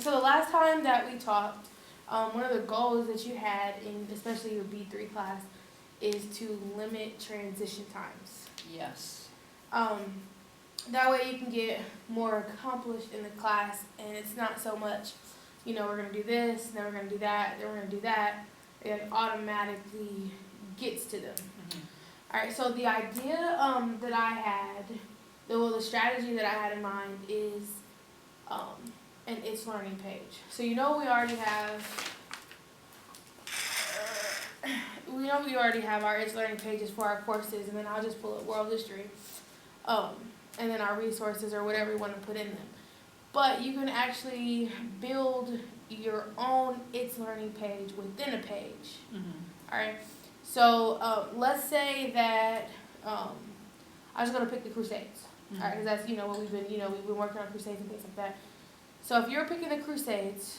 So the last time that we talked, one of the goals that you had in especially your B3 class is to limit transition times. Yes. Um, that way you can get more accomplished in the class, and it's not so much, we're gonna do this, then we're gonna do that, then we're gonna do that. It automatically gets to them. Mm-hmm. All right. So the idea that I had, the strategy that I had in mind is an It's Learning page. So we already have. We already have our It's Learning pages for our courses, and then I'll just pull up world history, and then our resources or whatever we want to put in them. But you can actually build your own It's Learning page within a page. Mm-hmm. All right. So let's say that I was gonna pick the Crusades. Mm-hmm. All right, because that's what we've been working on Crusades and things like that. So if you're picking the Crusades,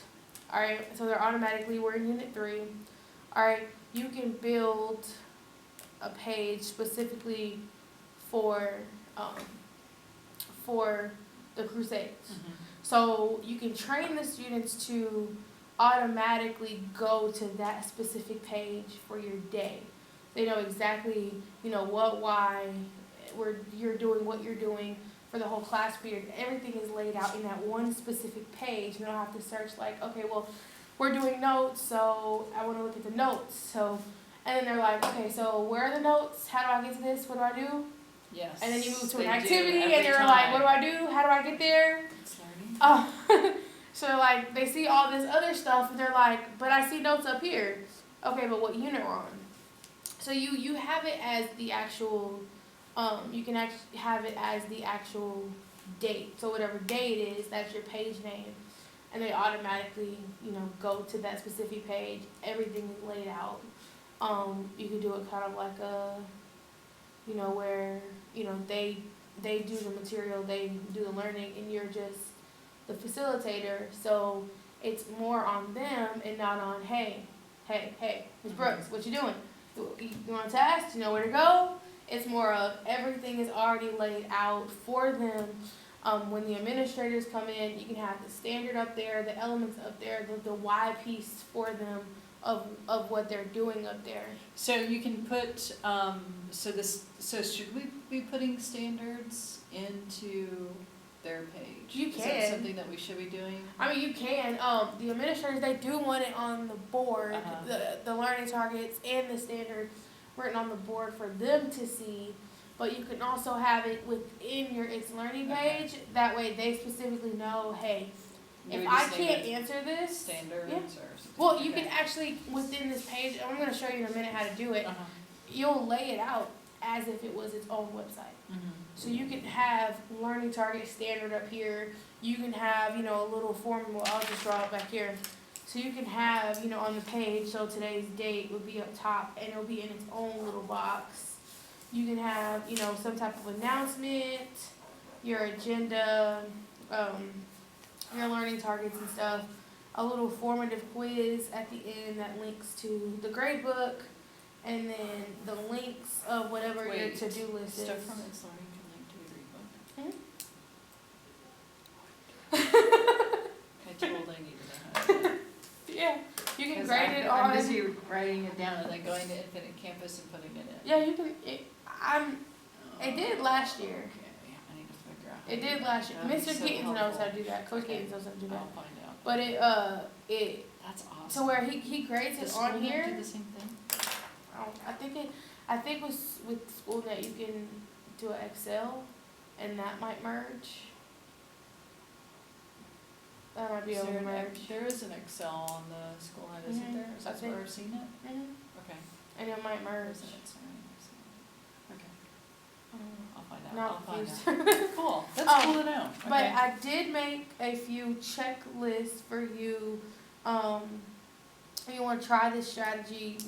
all right, so they're automatically we're in Unit 3. All right, you can build a page specifically for the Crusades. Mm-hmm. So you can train the students to automatically go to that specific page for your day. They know exactly, what, why, you're doing what you're doing for the whole class period. Everything is laid out in that one specific page. You don't have to search like, okay, well, we're doing notes, so I want to look at the notes. So, and then they're like, okay, so where are the notes? How do I get to this? What do I do? Yes. And then you move to they an do activity, every and you're time. like, what do I do? How do I get there? It's learning. Oh, so like they see all this other stuff, and they're like, but I see notes up here. Okay, but what unit we're on? So you have it as the actual, you can actually have it as the actual date. So whatever date it is, that's your page name, and they automatically go to that specific page. Everything is laid out. You could do it kind of like a, where they do the material, they do the learning, and you're just the facilitator. So it's more on them and not on, hey, Ms. Brooks, what you doing? You want a test? You know where to go? It's more of everything is already laid out for them. When the administrators come in, you can have the standard up there, the elements up there, the why piece for them of what they're doing up there. So you can put so should we be putting standards into their page? You Is that can. something that we should be doing? I mean, you can. The administrators, they do want it on the board, the learning targets and the standard written on the board for them to see. But you can also have it within your It's Learning page. Okay. That way they specifically know, hey, Do if we I just name can't it answer this, standards yeah. or something? Well, you Okay. can actually, within this page, I'm going to show you in a minute how to do it, Uh-huh. you'll lay it out as if it was its own website. Mm-hmm. So you can have learning target standard up here. You can have, a little formula. I'll just draw it back here. So you can have, on the page, so today's date would be up top, and it'll be in its own little box. You can have, some type of announcement, your agenda, your learning targets and stuff, a little formative quiz at the end that links to the grade book, and then the links of whatever your to-do list is. Stuff from It's Learning can link to the grade book. I totally need to know how to do that. Yeah, you can 'Cause grade it I'm on. busy writing it down and then going to Infinite Campus and putting it in. Yeah, you can. It did last year. Okay, I need to figure out. how It to did do last that. year. That'd be Mr. so Gittens knows helpful. how to do that. Coach Okay. Gittens knows how to do that. I'll find out. But it That's awesome. so where he grades Does it on SchoolNet here. do the same thing? I think with SchoolNet you can do an Excel, and that might merge. That might be Is able there to an merge. there is an Excel on the SchoolNet, isn't Mhm, there? Is I that think- where I've seen it? Mhm. Okay. And it might merge. Where's it? Okay, I'll find out. Not I'll find confused. out. Cool. That's cool to know. But Okay. I did make a few checklists for you. If you want to try this strategy,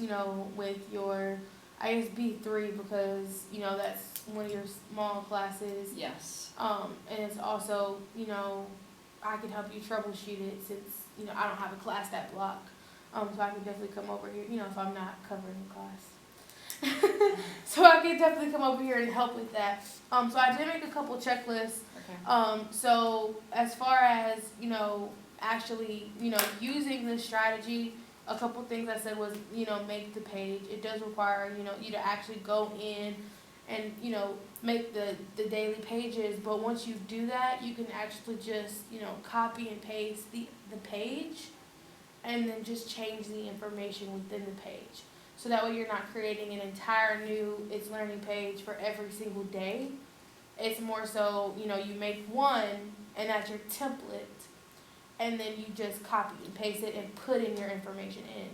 with your ISB3 because, that's one of your small classes. Yes. And it's also, I can help you troubleshoot it since, I don't have a class that block. So I can definitely come over here, if I'm not covering the class. So I can definitely come over here and help with that. So I did make a couple checklists. Okay. So as far as, actually, using this strategy, a couple things I said was, make the page. It does require, you to actually go in and, make the daily pages. But once you do that, you can actually just, copy and paste the page and then just change the information within the page. So that way you're not creating an entire new It's Learning page for every single day. It's more so, you make one and that's your template, and then you just copy and paste it and put in your information in.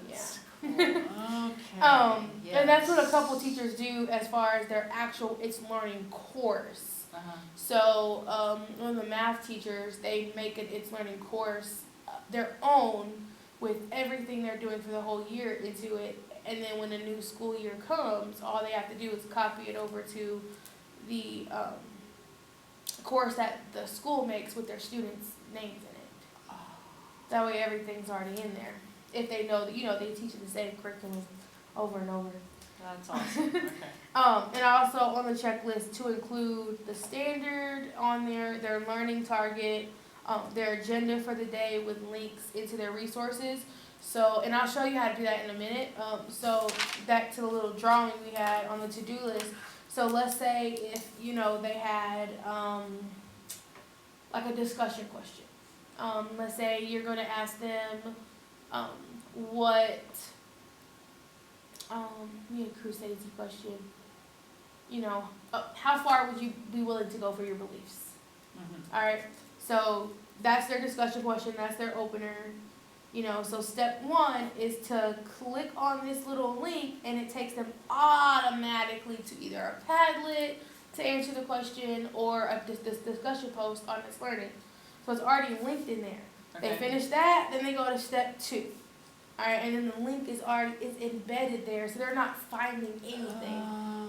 That's Yeah. cool. Okay. And that's what a couple teachers do as far as their actual It's Learning course. So one of the math teachers, they make an It's Learning course their own with everything they're doing for the whole year into it. And then when the new school year comes, all they have to do is copy it over to the course that the school makes with their students' names in it. That way everything's already in there. If they know that, they teach the same curriculum over and over. That's awesome. Okay. And also on the checklist to include the standard on there, their learning target, their agenda for the day with links into their resources. So, and I'll show you how to do that in a minute. So back to the little drawing we had on the to-do list. So let's say if, they had like a discussion question. Let's say you're going to ask them what, a Crusades question. How far would you be willing to go for your beliefs? All right. So that's their discussion question. That's their opener. So step one is to click on this little link, and it takes them automatically to either a Padlet to answer the question or this discussion post on It's Learning. So it's already linked in there. Okay. They finish that, then they go to step 2. All right, and then the link is embedded there, so they're not finding anything.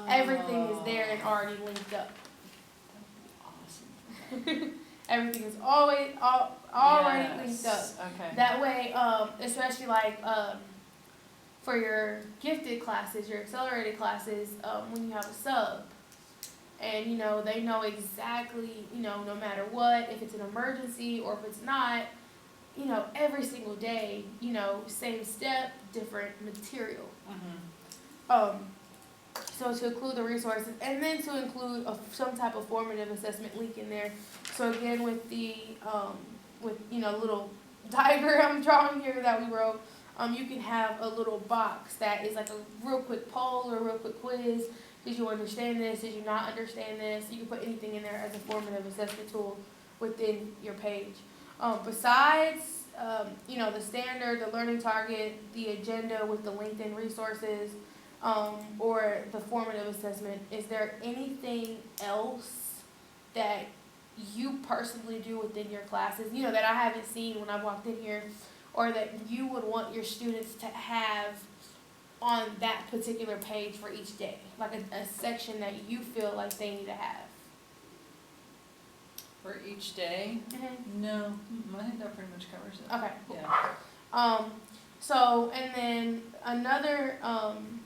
Everything is there and already linked up. That would be awesome. Everything is already linked up. Okay. That way, especially like for your gifted classes, your accelerated classes, when you have a sub, and they know exactly, no matter what, if it's an emergency or if it's not, every single day, same step, different material. So to include the resources, and then to include some type of formative assessment link in there. So again, with the little diagram drawing here that we wrote, you can have a little box that is like a real quick poll or a real quick quiz. Did you understand this? Did you not understand this? You can put anything in there as a formative assessment tool within your page. Besides, the standard, the learning target, the agenda with the LinkedIn resources, or the formative assessment, is there anything else that you personally do within your classes, that I haven't seen when I've walked in here, or that you would want your students to have on that particular page for each day? Like a section that you feel like they need to have. For each day? No. I think that pretty much covers it. Okay, cool. Yeah. So, and then another,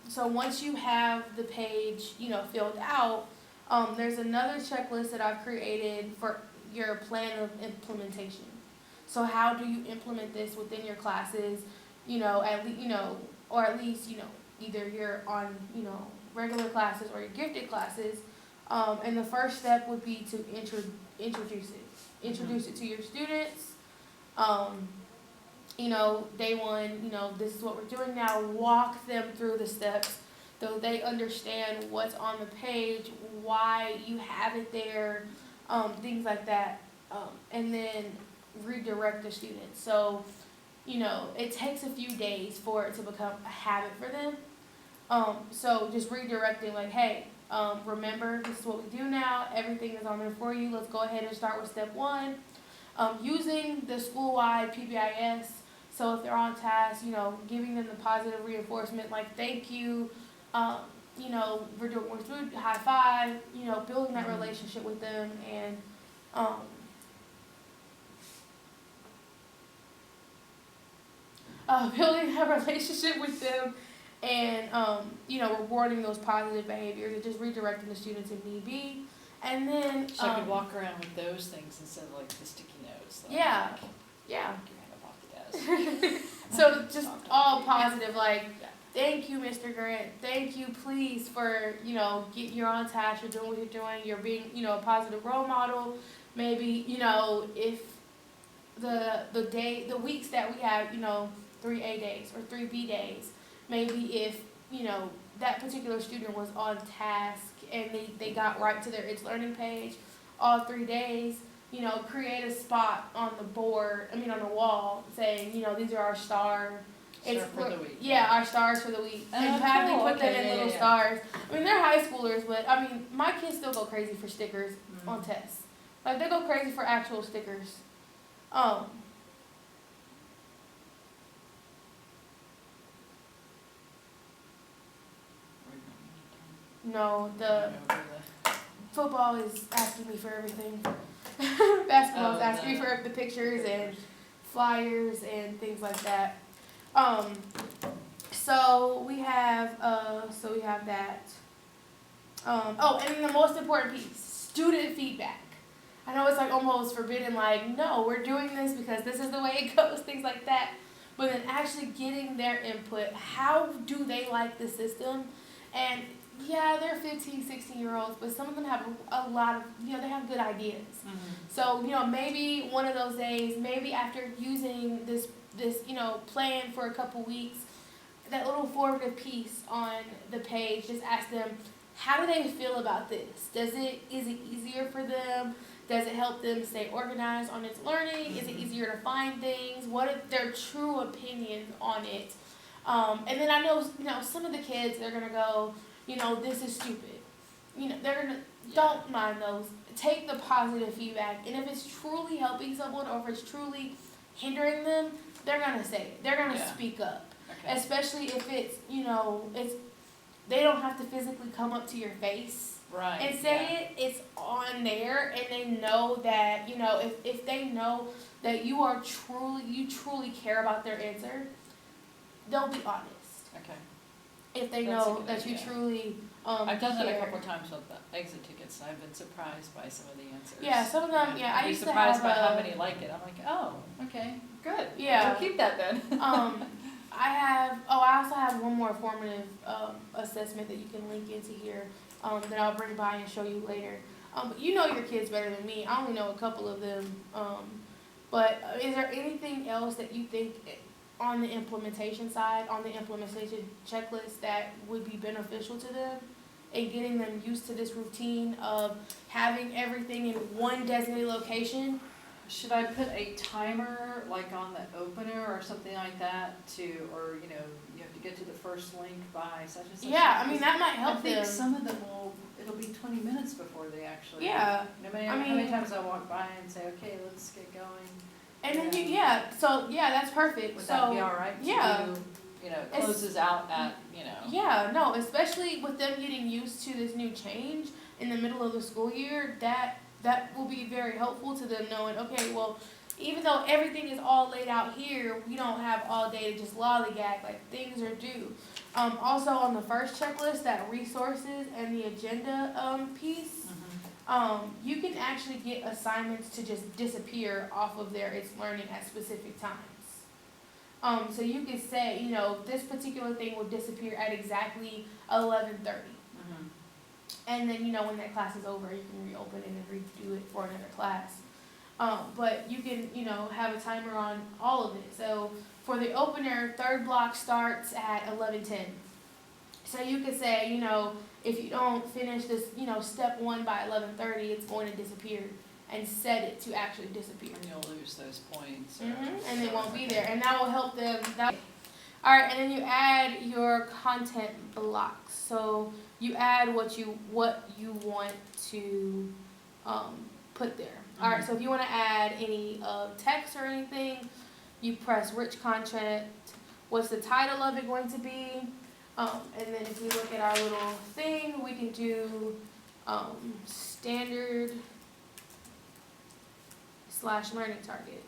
so once you have the page, filled out, there's another checklist that I've created for your plan of implementation. So how do you implement this within your classes, or at least, either you're on, regular classes or your gifted classes. And the first step would be to introduce it. Introduce it to your students. Day one, this is what we're doing now. Walk them through the steps so they understand what's on the page, why you have it there, things like that. And then redirect the students. So, it takes a few days for it to become a habit for them. So just redirecting like, hey, remember, this is what we do now. Everything is on there for you. Let's go ahead and start with step 1. Using the school-wide PBIS. So if they're on task, giving them the positive reinforcement, like thank you, we're through high five, building that relationship with them, and building that relationship with them, and rewarding those positive behaviors and just redirecting the students if need be. And then, So I could walk around with those things instead of like the sticky notes. That Yeah. I'm like, yeah. You're gonna pop the desk. So just Stop all talking. positive, like, Yeah. thank you, Mr. Grant. Thank you, please, for, you're on task, you're doing what you're doing, you're being, a positive role model. Maybe, if the weeks that we have, 3A days or 3B days, maybe if, that particular student was on task and they got right to their It's Learning page all 3 days, create a spot on the board, on the wall saying, these are our Star for the week. Yeah, our stars for the week. Oh, And have cool. them put them Okay, in yeah, little yeah. stars. They're high schoolers, but my kids still go crazy for stickers on tests. Like they go crazy for actual stickers. No, the football is asking me for everything. Basketball is asking me for the pictures and flyers and things like that. So we have that. And then the most important piece, student feedback. I know it's like almost forbidden, like, no, we're doing this because this is the way it goes, things like that. But then actually getting their input, how do they like the system? And yeah, they're 15, 16-year-olds, but some of them have a lot of, they have good ideas. So, maybe one of those days, maybe after using this, plan for a couple weeks, that little formative piece on the page, just ask them, how do they feel about this? Is it easier for them? Does it help them stay organized on It's Learning? Is it easier to find things? What are their true opinions on it? And then I know, some of the kids, they're gonna go, this is stupid. They're gonna, don't mind those. Take the positive feedback, and if it's truly helping someone or if it's truly hindering them, they're gonna say it. They're gonna speak up. Okay. Especially if it's, they don't have to physically come up to your face Right. and say it. It's on there, and they know that, if they know that you truly care about their answer, they'll be honest. Okay. If they That's a know good that you idea. truly I've done that a care. couple of times with the exit tickets, and I've been surprised by some of the answers. Yeah, some of them. And Yeah, I I'd be used to surprised have by how many like it. I'm like, oh, okay, good. Yeah. We'll keep that then. I also have one more formative assessment that you can link into here that I'll bring by and show you later. But you know your kids better than me. I only know a couple of them. But is there anything else that you think on the implementation side, on the implementation checklist, that would be beneficial to them and getting them used to this routine of having everything in one designated location? Should I put a timer like on the opener or something like that or you have to get to the first link by such and such? Yeah, that might I help think them. some of them it'll be 20 minutes before they actually. Yeah. No matter how many times I walk by and say, okay, let's get going. And then that's perfect. Would So that be all right? yeah. It closes out at, Yeah, no, especially with them getting used to this new change in the middle of the school year, that will be very helpful to them knowing, okay, well, even though everything is all laid out here, we don't have all day to just lollygag, like things are due. Also on the first checklist, that resources and the agenda piece, you can actually get assignments to just disappear off of their It's Learning at specific times. So you could say, this particular thing will disappear at exactly 11:30. And then, when that class is over, you can reopen it and redo it for another class. But you can, have a timer on all of it. So for the opener, third block starts at 11:10. So you could say, if you don't finish this, step 1 by 11:30, it's going to disappear, and set it to actually disappear. And you'll lose those points. And they won't be there, and that will help them. Alright, and then you add your content blocks. So you add what you want to put there. Alright, so if you want to add any text or anything, you press rich content. What's the title of it going to be? And then if we look at our little thing, we can do standard / learning target.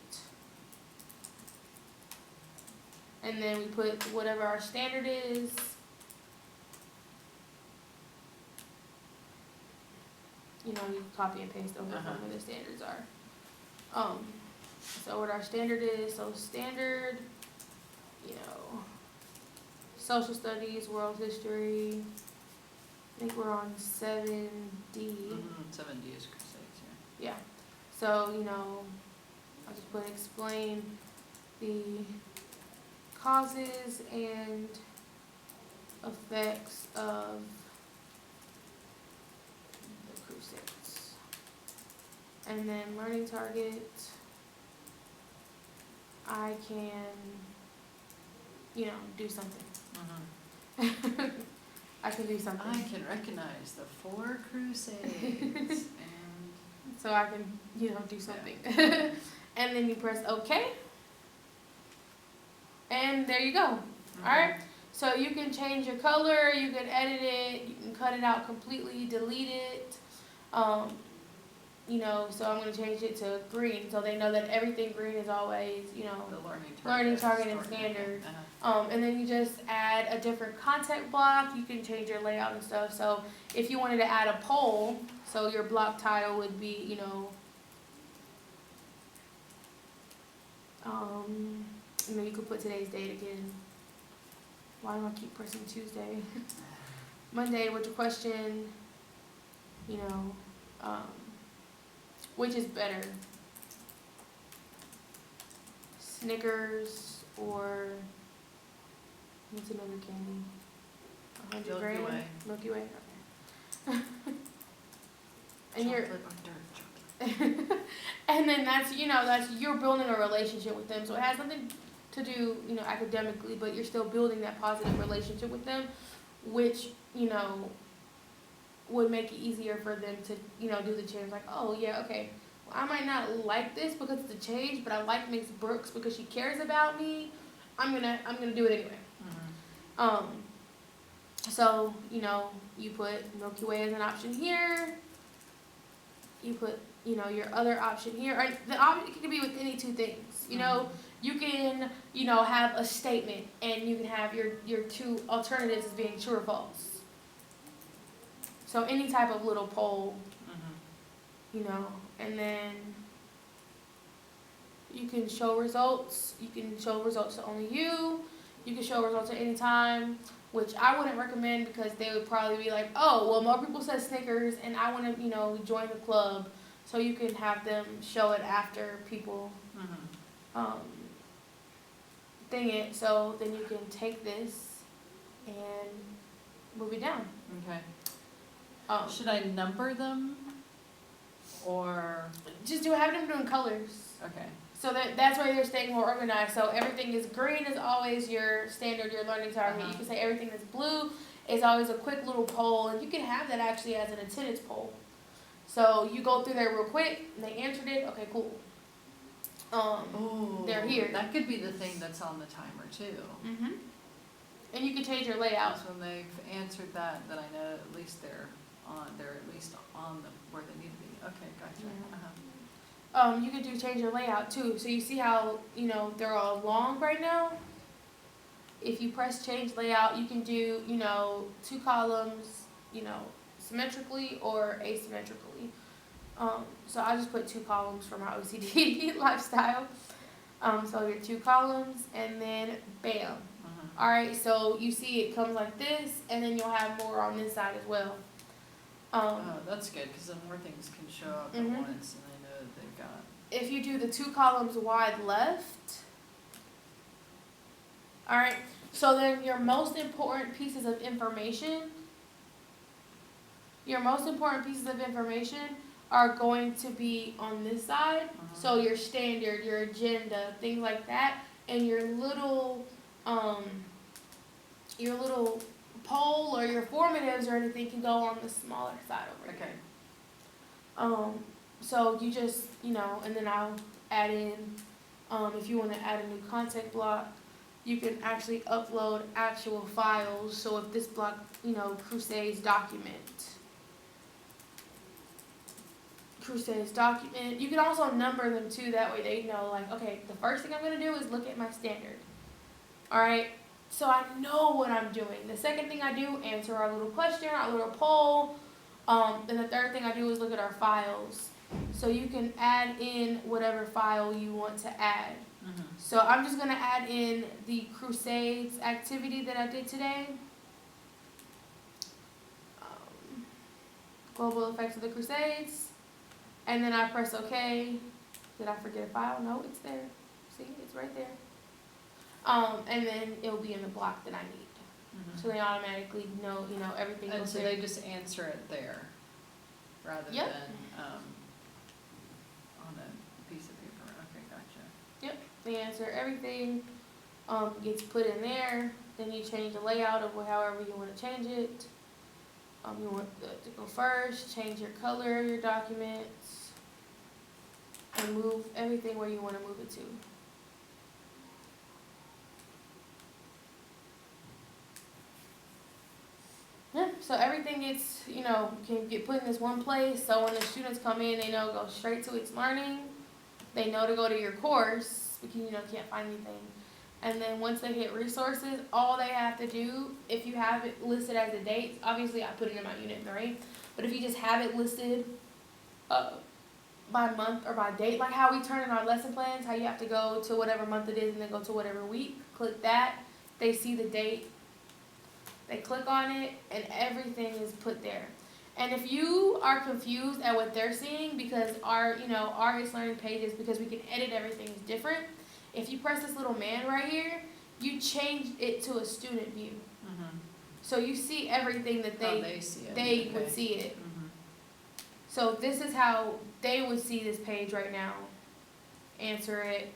And then we put whatever our standard is. you know, you copy and paste over Uh-huh. from where the standards are. So what our standard is, so standard, you know, social studies, world history. I think we're on 7D. 7D is Crusades, Yeah. So, you know, I'll just put explain the causes and effects of the Crusades. And then learning target, I can, you know, do something. yeah. I can do something. I can recognize the 4 Crusades, and So I can, you know, do something. And then you press OK. And there you go. Alright? So you can change your color, you can edit it, you can cut it out completely, delete it. You know, so I'm going to change it to green so they know that everything green is always, you know, the learning target and standard. And then you just add a different content block. You can change your layout and stuff. So if you wanted to add a poll, so your block title would be, you know, you could put today's date again. Why do I keep pressing Tuesday? Monday, what's your question? You know, which is better? Snickers or what's another candy? 100 Milky gram? Way. Milky Way. Okay. And you're Chocolate or dark chocolate? and then that's, you know, that's, you're building a relationship with them. So it has nothing to do, you know, academically, but you're still building that positive relationship with them, which, you know, would make it easier for them to, you know, do the change. Like, oh yeah, okay, well, I might not like this because it's a change, but I like Miss Brooks because she cares about me. I'm gonna do it anyway. So, you know, you put Milky Way as an option here. You put, you know, your other option here. Or the option can be with any 2 things. You know, you can, you know, have a statement and you can have your 2 alternatives as being true or false. So any type of little poll, you know, and then you can show results. You can show results to only you. You can show results at any time, which I wouldn't recommend because they would probably be like, oh, well, more people said Snickers and I want to, you know, join the club. So you can have them show it after people thing it. So then you can take this and move it down. Okay. Should I number them, or Just have them doing colors. okay? So that's why they're staying more organized. So everything is green is always your standard, your learning target. You can say everything that's blue is always a quick little poll, and you can have that actually as an attendance poll. So you go through there real quick, and they answered it. Okay, cool. They're here. That could be the thing that's on the timer too. And you can change your layout. So when they've answered that, then I know at least they're at least on the where they need to be. Okay, gotcha. Yeah. You could change your layout too. So you see how, you know, they're all long right now? If you press change layout, you can do, you know, 2 columns, you know, symmetrically or asymmetrically. So I just put 2 columns for my OCD lifestyle. So your 2 columns and then bam. Alright, so you see it comes like this, and then you'll have more on this side as well. Oh, that's good, because then more things can show up at once, and they know that they've got. If you do the 2 columns wide left, alright, so then your most important pieces of information, are going to be on this side. So your standard, your agenda, things like that, and your little poll or your formatives or anything can go on the smaller side over here. Okay. So you just, you know, and then I'll add in, if you want to add a new content block, you can actually upload actual files. So if this block, you know, Crusades document, you can also number them too, that way they know, like, okay, the first thing I'm going to do is look at my standard. Alright, so I know what I'm doing. The second thing I do, answer our little question, our little poll, Then the third thing I do is look at our files. So you can add in whatever file you want to add. Mhm. So I'm just gonna add in the Crusades activity that I did today. Global effects of the Crusades. And then I press OK. Did I forget a file? No, it's there. See, it's right there. And then it'll be in the block that I need. Mhm. So they automatically know, everything And goes so there. they just answer it there, rather Yep. than, on a piece of paper. Okay, gotcha. They answer everything, gets put in there. Then you change the layout of however you want to change it. You want to go first, change your color of your documents, and move everything where you want to move it to. Yeah, so everything gets, can get put in this one place. So when the students come in, they know go straight to its learning. They know to go to your course because can't find anything. And then once they hit resources, all they have to do, if you have it listed as a date, obviously I put it in my unit 3, but if you just have it listed by month or by date, like how we turn in our lesson plans, how you have to go to whatever month it is and then go to whatever week, click that, they see the date, they click on it, and everything is put there. And if you are confused at what they're seeing, because our It's Learning pages, because we can edit everything is different, if you press this little man right here, you change it to a student view. Mhm. So you see everything that How they see it. they Okay. would see it. Mhm. So this is how they would see this page right now. Answer it,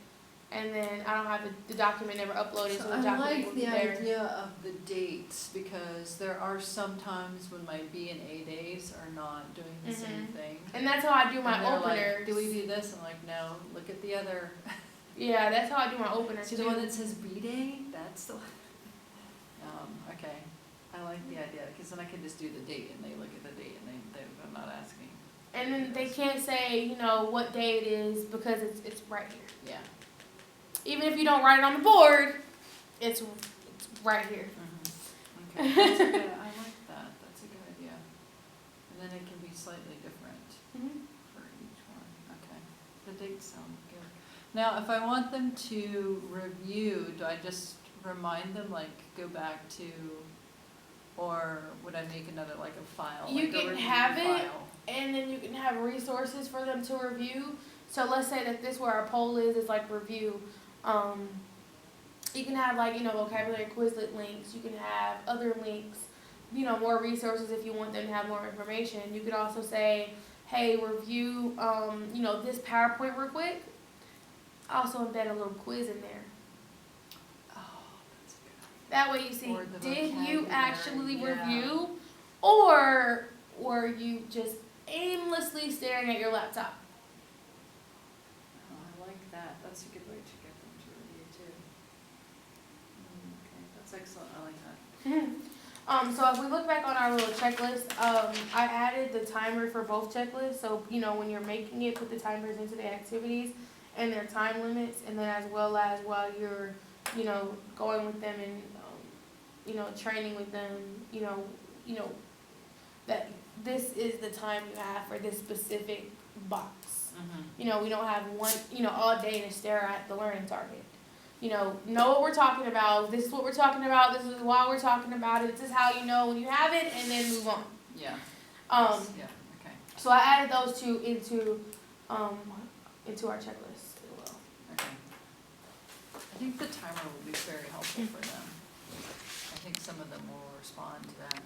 and then I don't have the document never uploaded, so the I document like will be the there. idea of the dates, because there are some times when my B and A days are not doing the same thing. And that's how I do my And they're openers. like, do we do this? I'm like, no, look at the other. Yeah, that's how I do my openers See too. the one that says B Day? That's the one. Okay. I like the idea, because then I can just do the date, and they look at the date, and they're not asking. And then they can't say, what day it is, because it's right here. Yeah. Even if you don't write it on the board, it's right here. Okay, that's a good, I like that, that's a good idea. And then it can be slightly different for each one, okay. The dates sound good. Now, if I want them to review, do I just remind them, like, go back to, or would I make another, like a file? You like a can review have it. file? And then you can have resources for them to review. So let's say that this where our poll is, it's like review. You can have vocabulary Quizlet links. You can have other links, more resources if you want them to have more information. You could also say, hey, review, this PowerPoint real quick. Also embed a little quiz in there. Oh, that's good. That way you see, Or the did you vocabulary, actually yeah. review, or were you just aimlessly staring at your laptop? Oh, I like that, that's a good way to get them to review too. Okay, that's excellent, I like that. So if we look back on our little checklist, I added the timer for both checklists. So, when you're making it, put the timers into the activities and their time limits, and then as well as while you're, going with them and, training with them, that this is the time you have for this specific box. Mm-hmm. We don't have one, all day to stare at the learning target. Know what we're talking about. This is what we're talking about. This is why we're talking about it. This is how you know when you have it, and then move on. Yeah. Yeah, Okay. so I added those two into our checklist as well. Okay. I think the timer will be very helpful for them. I think some of them will respond to that.